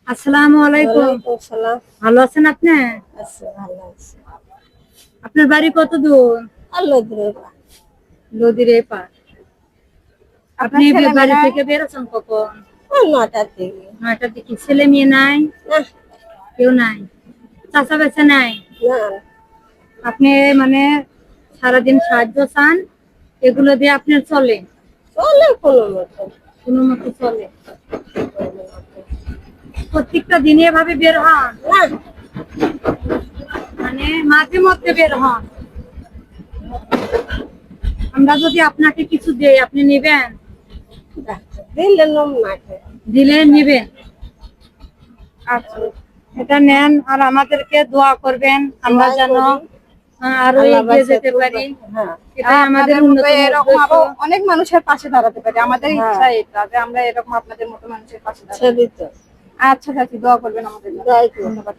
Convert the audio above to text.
আসসালামু আলাইকুম। ওয়ালাইকুম সালাম। ভালো আছেন আপনি? ভালো আছি। আপনার বাড়ি কত দূর? আল্লাহ দিলে নদীর এপার। আপনি বাড়ি থেকে বেরোচ্ছেন কখন? 9টার দিকে। 9টার দিকে। ছেলে মেয়ে নাই? না, কেউ নাই? চাচা বেঁচে নাই? না, আপনি মানে সারাদিন সাহায্য চান, এগুলো দিয়ে আপনার চলে? চলে কোনো মতো। কোনো মতো চলে। প্রত্যেকটা দিনে এভাবে বের হন? না, মানে মাঝে মধ্যে বের হন? আমরা যদি আপনাকে কিছু দেই, আপনি নেবেন? দিলে নম নাকে। দিলে নেবেন। আচ্ছা, এটা নেন আর আমাদেরকে দোয়া করবেন, আমরা যেন আরো এগিয়ে যেতে পারি। হ্যাঁ, এটা আমাদের এরকম আরো উন্নতম। অনেক মানুষের পাশে দাঁড়াতে পারি। আমাদের হ্যাঁ। ইচ্ছা এটা যে আমরা এরকম আপনাদের মতো মানুষের পাশে দাঁড়াবো। সেটাই তো। আচ্ছা চাচি, দোয়া করবেন আমাদের জন্য। তাই তো। ধন্যবাদ।